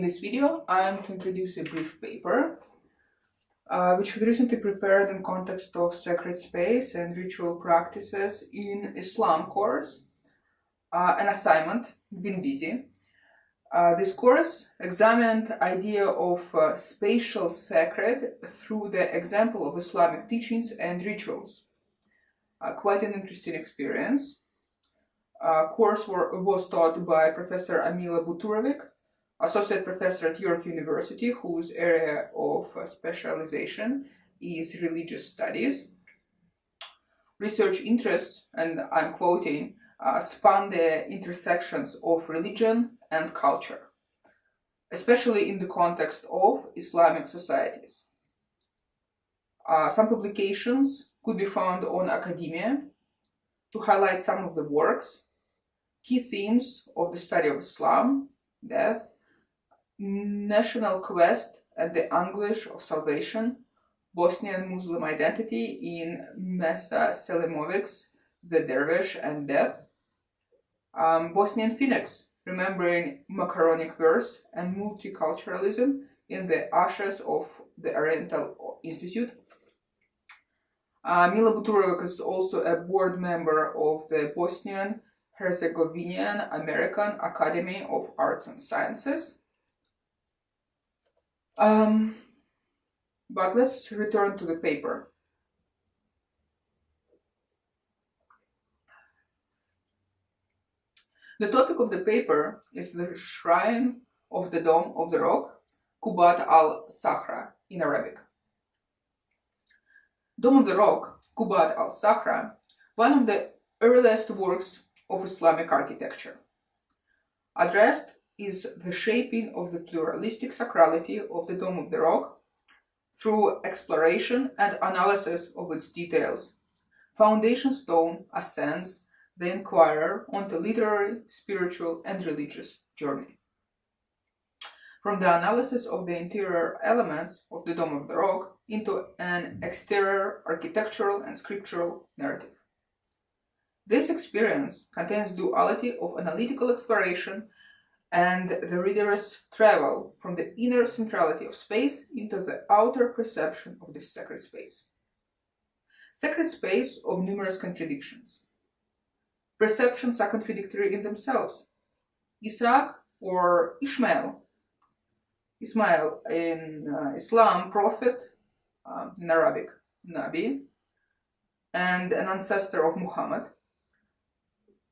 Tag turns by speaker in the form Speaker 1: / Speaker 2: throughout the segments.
Speaker 1: In this video, I am to introduce a brief paper which was recently prepared in context of sacred space and ritual practices in Islam course. An assignment, been busy. This course examined idea of spatial sacred through the example of Islamic teachings and rituals. Quite an interesting experience. Course was taught by Professor Amila Buturovic, Associate Professor at York University, whose area of specialization is religious studies. Research interests, and I'm quoting, span the intersections of religion and culture, especially in the context of Islamic societies. Some publications could be found on academia to highlight some of the works, key themes of the study of Islam, death, national quest and the anguish of salvation, Bosnian Muslim identity in Mesa Selimovic's The Dervish and Death, Bosnian Phoenix, remembering Macaronic verse and multiculturalism in the Ashes of the Oriental Institute. Mila Buturovic is also a board member of the Bosnian Herzegovinian American Academy of Arts and Sciences. But let's return to the paper. The topic of the paper is the Shrine of the Dome of the Rock, Qubbat al-Sakhrah in Arabic. Dome of the Rock, Qubbat al-Sakhrah, one of the earliest works of Islamic architecture. Addressed is the shaping of the pluralistic sacrality of the Dome of the Rock through exploration and analysis of its details. Foundation stone ascends the inquirer on the literary, spiritual, and religious journey. From the analysis of the interior elements of the Dome of the Rock into an exterior architectural and scriptural narrative. This experience contains duality of analytical exploration and the reader's travel from the inner centrality of space into the outer perception of this sacred space. Sacred space of numerous contradictions. Perceptions are contradictory in themselves. Isaac or Ishmael. Ismail in Islam, prophet, in Arabic, Nabi, and an ancestor of Muhammad.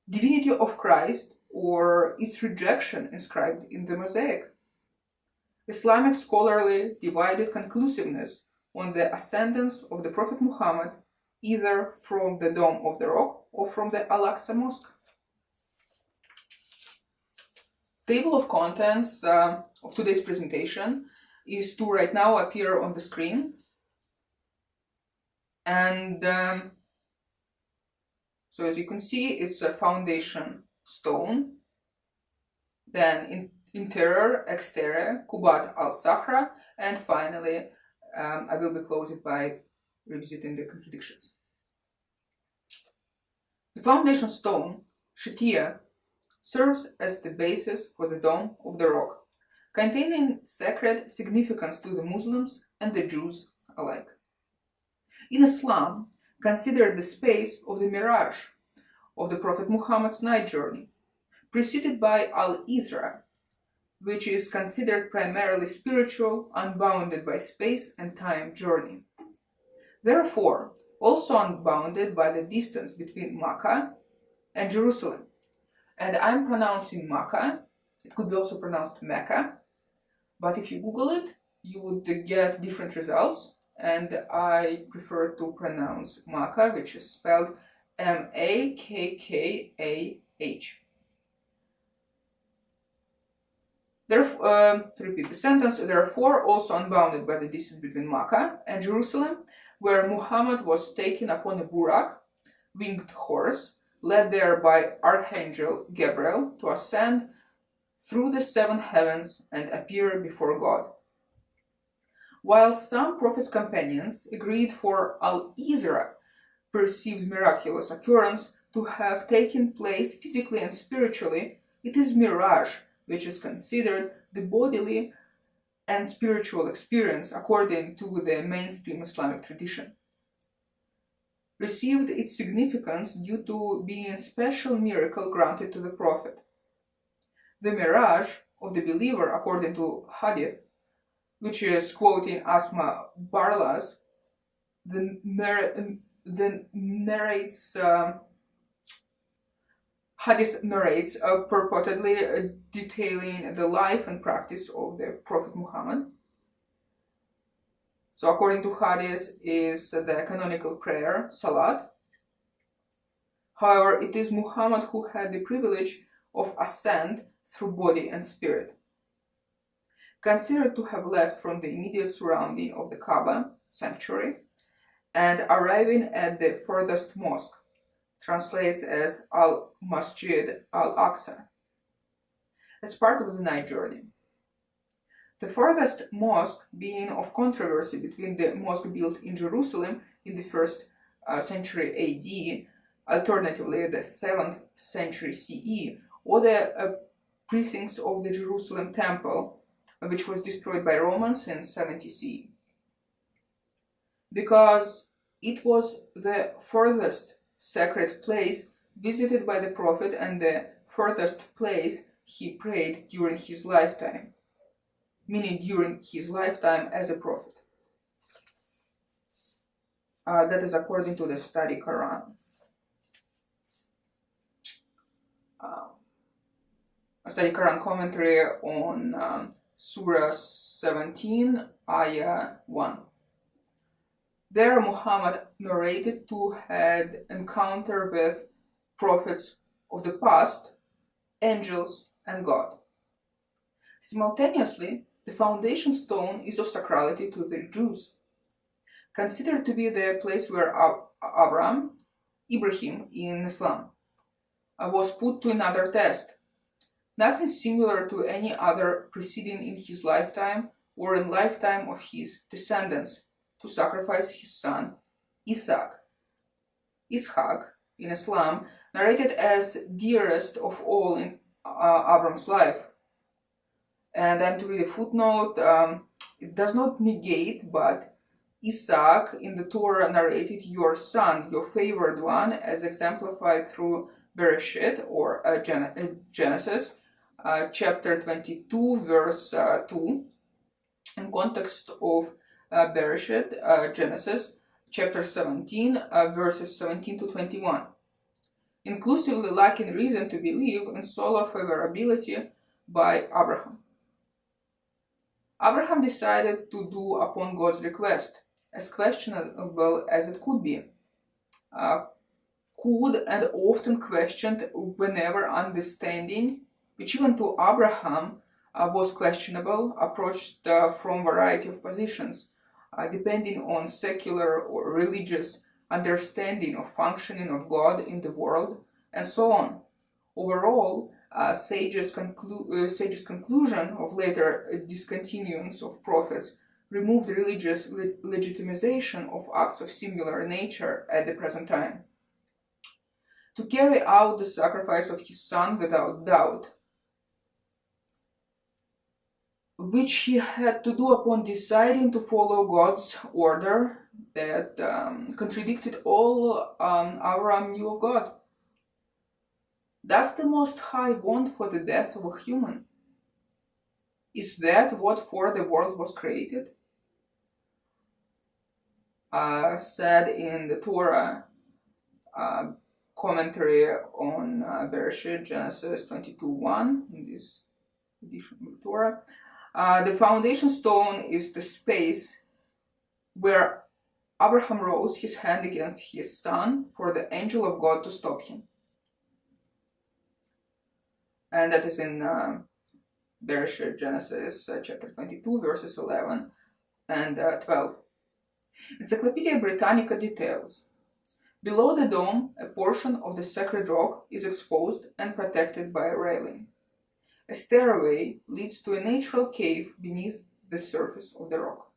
Speaker 1: Divinity of Christ or its rejection inscribed in the mosaic. Islamic scholarly divided conclusiveness on the ascendance of the Prophet Muhammad either from the Dome of the Rock or from the Al-Aqsa Mosque. Table of contents of today's presentation is to right now appear on the screen. And so as you can see, it's a foundation stone, then interior, exterior, Qubbat al-Sakhrah, and finally I will be closing by revisiting the contradictions. The foundation stone, Shatia, serves as the basis for the Dome of the Rock, containing sacred significance to the Muslims and the Jews alike. In Islam, consider the space of the Miraj of the Prophet Muhammad's night journey, preceded by Al-Isra, which is considered primarily spiritual, unbounded by space and time journey. Therefore, also unbounded by the distance between Makkah and Jerusalem. And I'm pronouncing Makkah, it could be also pronounced Mecca, but if you Google it, you would get different results, and I prefer to pronounce Makkah, which is spelled M-A-K-K-A-H. Therefore, to repeat the sentence, therefore also unbounded by the distance between Makkah and Jerusalem, where Muhammad was taken upon a burak, winged horse, led there by Archangel Gabriel to ascend through the seven heavens and appear before God. While some Prophet's companions agreed for Al-Isra, perceived miraculous occurrence, to have taken place physically and spiritually, it is mirage which is considered the bodily and spiritual experience according to the mainstream Islamic tradition, received its significance due to being a special miracle granted to the Prophet. The mirage of the believer, according to Hadith, which is quoting Asma Barlas, Hadith narrates purportedly detailing the life and practice of the Prophet Muhammad. So according to Hadith is the canonical prayer, Salat. However, it is Muhammad who had the privilege of ascent through body and spirit. Considered to have left from the immediate surrounding of the Kaaba, sanctuary, and arriving at the furthest mosque, translates as Al-Masjid Al-Aqsa, as part of the night journey. The furthest mosque being of controversy between the mosque built in Jerusalem in the 1st century AD, alternatively the 7th century CE, or the precincts of the Jerusalem temple, which was destroyed by Romans in 70 CE. Because it was the furthest sacred place visited by the Prophet and the furthest place he prayed during his lifetime, meaning during his lifetime as a prophet. That is according to the Study Quran. A Study Quran commentary on Surah 17, Ayah 1. There Muhammad narrated to had encounter with prophets of the past, angels, and God. Simultaneously, the foundation stone is of sacrality to the Jews, considered to be the place where Ibrahim in Islam, was put to another test. Nothing similar to any other preceding in his lifetime or in lifetime of his descendants, to sacrifice his son Ishaq in Islam, narrated as dearest of all in Abram's life. And I'm to read a footnote. It does not negate, but Ishaq in the Torah narrated your son, your favored one, as exemplified through Bereshit or Genesis, chapter 22, verse 2, in context of Bereshit, Genesis, chapter 17, verses 17 to 21, inclusively lacking reason to believe in solar favorability by Abraham. Abraham decided to do upon God's request, as questionable as it could be, could and often questioned whenever understanding, which even to Abraham was questionable, approached from a variety of positions, depending on secular or religious understanding of functioning of God in the world, and so on. Overall, Sage's conclusion of later discontinuance of prophets removed religious legitimization of acts of similar nature at the present time. To carry out the sacrifice of his son without doubt, which he had to do upon deciding to follow God's order that contradicted all Abraham knew of God. Does the Most High want for the death of a human? Is that what for the world was created? Said in the Torah commentary on Bereshit, Genesis 22:1, in this edition of the Torah. The foundation stone is the space where Abraham rose his hand against his son for the angel of God to stop him. And that is in Bereshit, Genesis chapter 22, verses 11 and 12. Encyclopedia Britannica details. Below the dome, a portion of the sacred rock is exposed and protected by a railing. A stairway leads to a natural cave beneath the surface of the rock.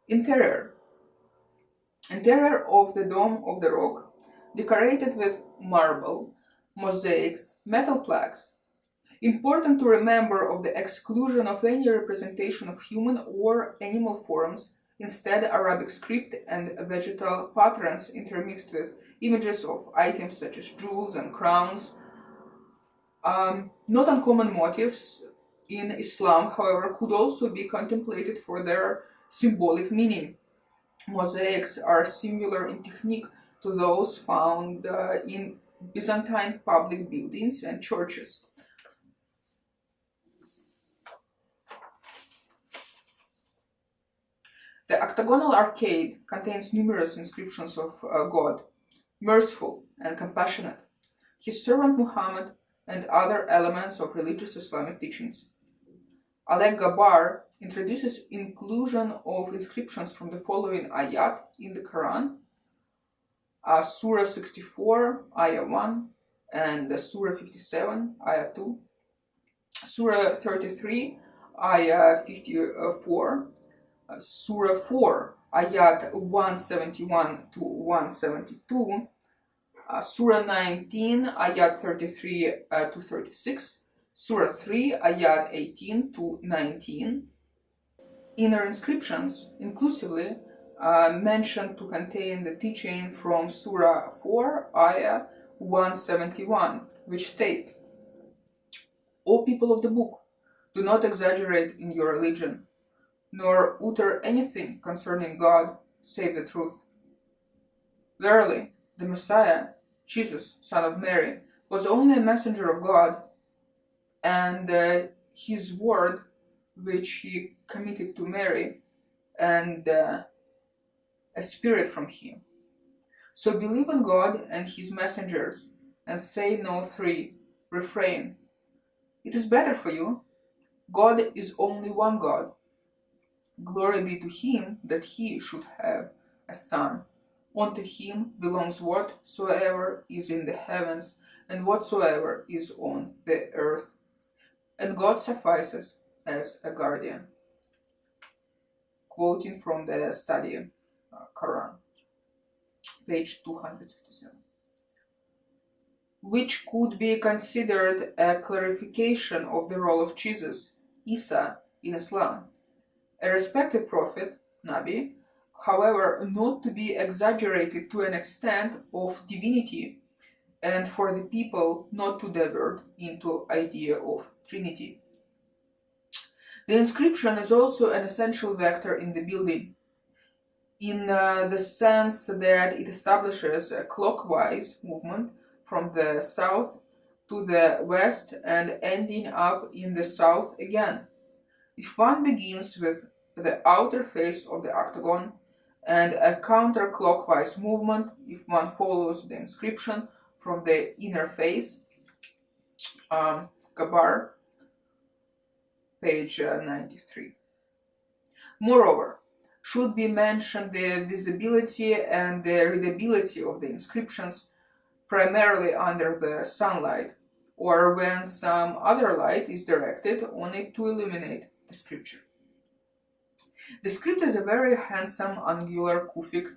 Speaker 1: Interior. Interior of the Dome of the Rock, decorated with marble, mosaics, metal plaques. Important to remember of the exclusion of any representation of human or animal forms, instead Arabic script and vegetal patterns intermixed with images of items such as jewels and crowns. Not uncommon motifs in Islam, however, could also be contemplated for their symbolic meaning. Mosaics are similar in technique to those found in Byzantine public buildings and churches. The octagonal arcade contains numerous inscriptions of God, merciful and compassionate, his servant Muhammad, and other elements of religious Islamic teachings. Al-Gabar introduces inclusion of inscriptions from the following ayat in the Quran: Surah 64, Ayah 1, and Surah 57, Ayah 2, Surah 33, Ayah 54, Surah 4, Ayat 171 to 172, Surah 19, Ayat 33 to 36, Surah 3, Ayat 18 to 19. Inner inscriptions, inclusively, mentioned to contain the teaching from Surah 4, Ayah 171, which states, O people of the book, do not exaggerate in your religion, nor utter anything concerning God save the truth. Verily, the Messiah, Jesus, son of Mary, was only a messenger of God, and his word which he committed to Mary, and a spirit from him. So believe in God and his messengers, and say no three, refrain. It is better for you. God is only one God. Glory be to him that he should have a son. Unto him belongs whatsoever is in the heavens and whatsoever is on the earth. And God suffices as a guardian. Quoting from the study Quran, page 267. Which could be considered a clarification of the role of Jesus, Isa, in Islam. A respected prophet, Nabi, however, not to be exaggerated to an extent of divinity, and for the people not to divert into idea of Trinity. The inscription is also an essential vector in the building, in the sense that it establishes a clockwise movement from the south to the west and ending up in the south again. If one begins with the outer face of the octagon and a counterclockwise movement, if one follows the inscription from the inner face, Gabar, page 93. Moreover, should be mentioned the visibility and the readability of the inscriptions, primarily under the sunlight, or when some other light is directed on it to illuminate the scripture. The script is a very handsome angular kufic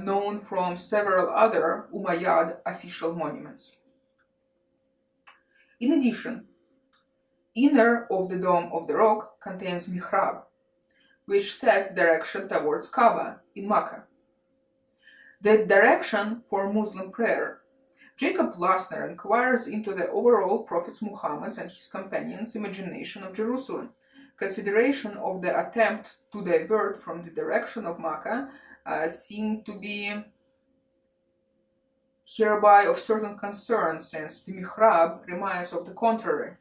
Speaker 1: known from several other Umayyad official monuments. In addition, inner of the Dome of the Rock contains mihrab, which sets direction towards Kaaba in Makkah. The direction for Muslim prayer. Jacob Lasner inquires into the overall Prophet Muhammad's and his companions' imagination of Jerusalem. Consideration of the attempt to divert from the direction of Makkah seemed to be hereby of certain concern, since the mihrab reminds of the contrary.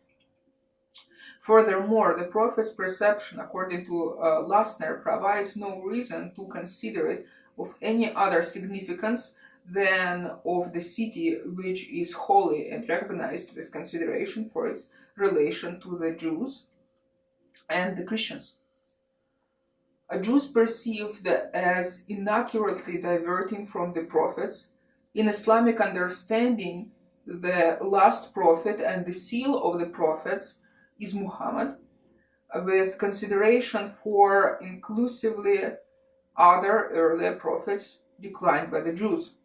Speaker 1: Furthermore, the Prophet's perception, according to Lasner, provides no reason to consider it of any other significance than of the city, which is holy and recognized with consideration for its relation to the Jews and the Christians. Jews perceived as inaccurately diverting from the prophets. In Islamic understanding, the last prophet and the seal of the prophets is Muhammad, with consideration for inclusively Other earlier prophets declined by the Jews.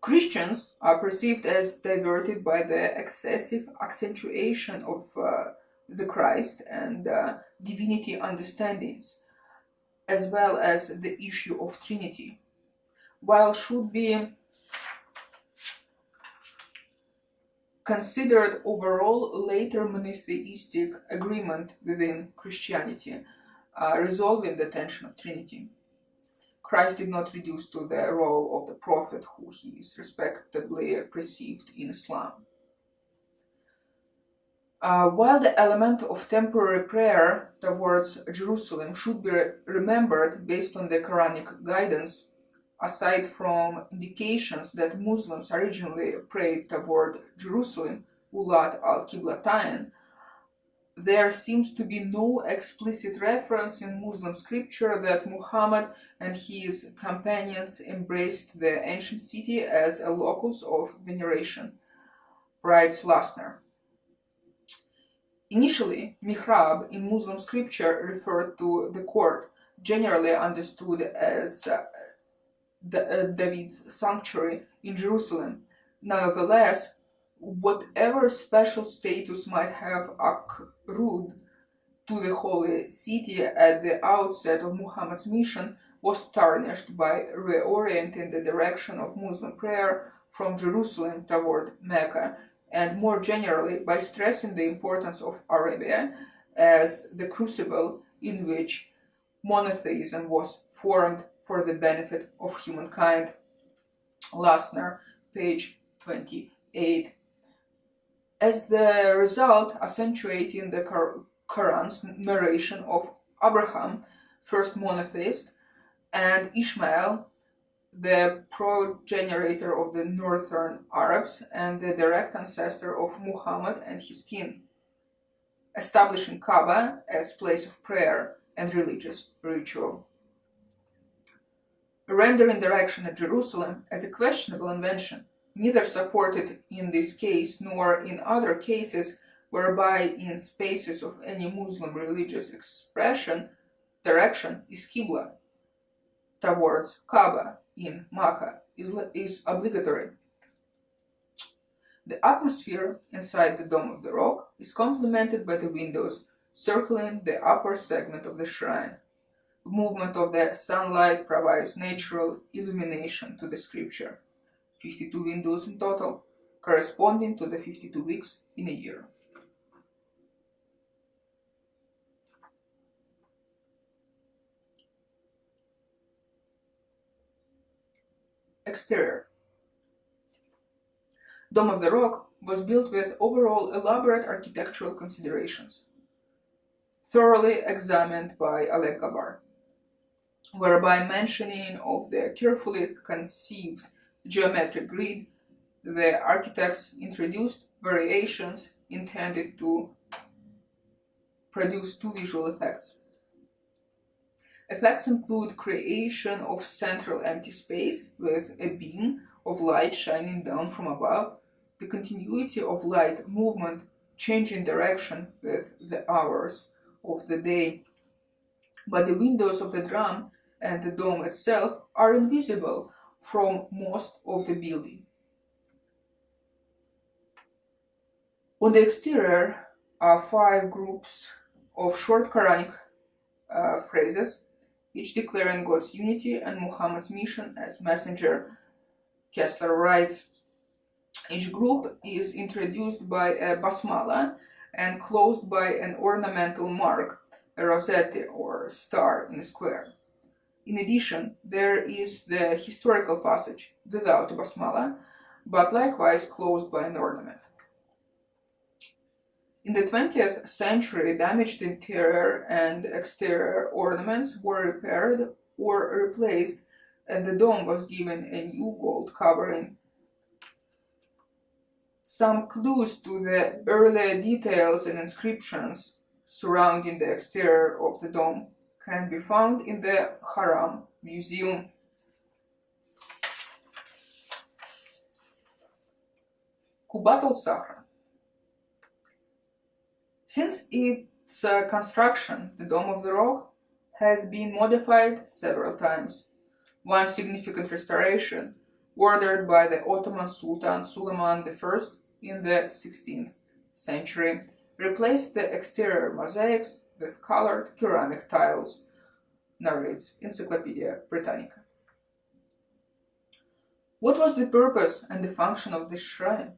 Speaker 1: Christians are perceived as diverted by the excessive accentuation of the Christ and divinity understandings, as well as the issue of Trinity, while should be considered overall later monotheistic agreement within Christianity, resolving the tension of Trinity. Christ did not reduce to the role of the prophet who he is respectably perceived in Islam. While the element of temporary prayer towards Jerusalem should be remembered based on the Quranic guidance, aside from indications that Muslims originally prayed toward Jerusalem, Ulat al-Qiblatain, there seems to be no explicit reference in Muslim scripture that Muhammad and his companions embraced the ancient city as a locus of veneration, writes Lassner. Initially, mihrab in Muslim scripture referred to the court, generally understood as David's sanctuary in Jerusalem. Nonetheless, whatever special status might have accrued to the holy city at the outset of Muhammad's mission was tarnished by reorienting the direction of Muslim prayer from Jerusalem toward Mecca, and more generally by stressing the importance of Arabia as the crucible in which monotheism was formed for the benefit of humankind. Lassner, page 28. As the result, accentuating the Quran's narration of Abraham, first monotheist, and Ishmael, the progenitor of the northern Arabs and the direct ancestor of Muhammad and his kin, establishing Kaaba as place of prayer and religious ritual. Rendering direction at Jerusalem as a questionable invention, neither supported in this case nor in other cases whereby in spaces of any Muslim religious expression, direction is Qibla towards Kaaba in Makkah is obligatory. The atmosphere inside the Dome of the Rock is complemented by the windows circling the upper segment of the shrine. The movement of the sunlight provides natural illumination to the scripture. 52 windows in total, corresponding to the 52 weeks in a year. Exterior. Dome of the Rock was built with overall elaborate architectural considerations, thoroughly examined by Alec Gabar, whereby mentioning of the carefully conceived geometric grid, the architects introduced variations intended to produce two visual effects. Effects include creation of central empty space with a beam of light shining down from above, the continuity of light movement changing direction with the hours of the day. But the windows of the drum and the dome itself are invisible from most of the building. On the exterior are 5 groups of short Quranic phrases, each declaring God's unity and Muhammad's mission as messenger. Kessler writes, each group is introduced by a basmala and closed by an ornamental mark, a rosette or star in a square. In addition, there is the historical passage without a basmala, but likewise closed by an ornament. In the 20th century, damaged interior and exterior ornaments were repaired or replaced, and the dome was given a new gold covering. Some clues to the earlier details and inscriptions surrounding the exterior of the dome can be found in the Haram Museum. Qubbat al-Sakhrah. Since its construction, the Dome of the Rock has been modified several times. One significant restoration, ordered by the Ottoman Sultan Suleiman I in the 16th century, replaced the exterior mosaics with colored ceramic tiles, narrates Encyclopedia Britannica. What was the purpose and the function of this shrine?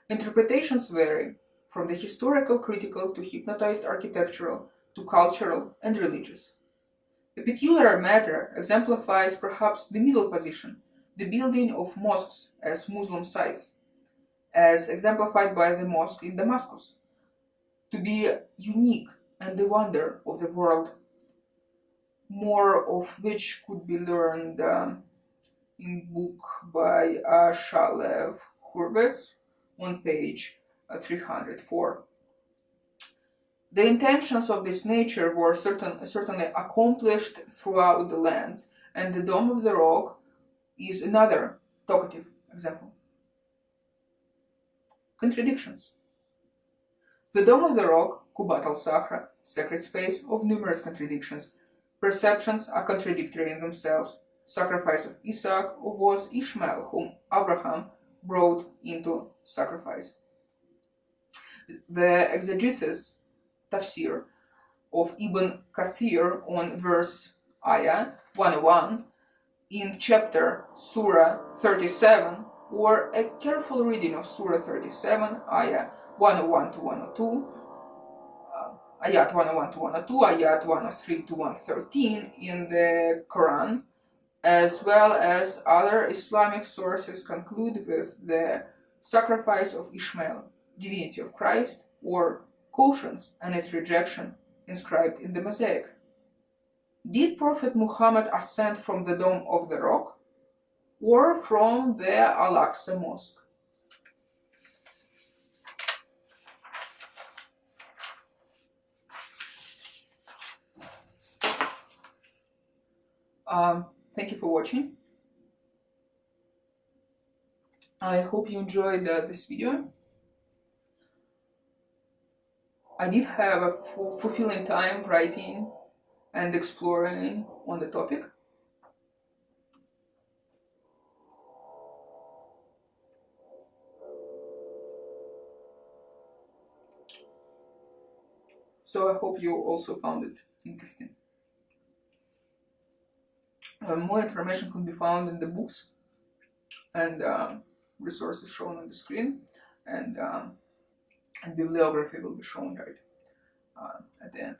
Speaker 1: Interpretations vary, from the historical critical to hypnotized architectural to cultural and religious. A peculiar matter exemplifies perhaps the middle position, the building of mosques as Muslim sites, as exemplified by the mosque in Damascus, to be unique and the wonder of the world, more of which could be learned in book by Shalev Hurwitz on page 304. The intentions of this nature were certainly accomplished throughout the lands, and the Dome of the Rock is another talkative example. Contradictions. The Dome of the Rock, Qubbat al-Sakhrah, sacred space of numerous contradictions. Perceptions are contradictory in themselves. Sacrifice of Isaac was Ishmael, whom Abraham brought into sacrifice. The exegesis, tafsir, of Ibn Kathir on verse ayah 101 in chapter Surah 37, or a careful reading of Surah 37, ayah 101 to 102, ayat 101 to 102, ayat 103 to 113 in the Quran, as well as other Islamic sources, conclude with the sacrifice of Ishmael, divinity of Christ, or cautions and its rejection inscribed in the mosaic. Did Prophet Muhammad ascend from the Dome of the Rock or from the Al-Aqsa Mosque? Thank you for watching. I hope you enjoyed this video. I did have a fulfilling time writing and exploring on the topic. So I hope you also found it interesting. More information can be found in the books and resources shown on the screen, and bibliography will be shown right at the end.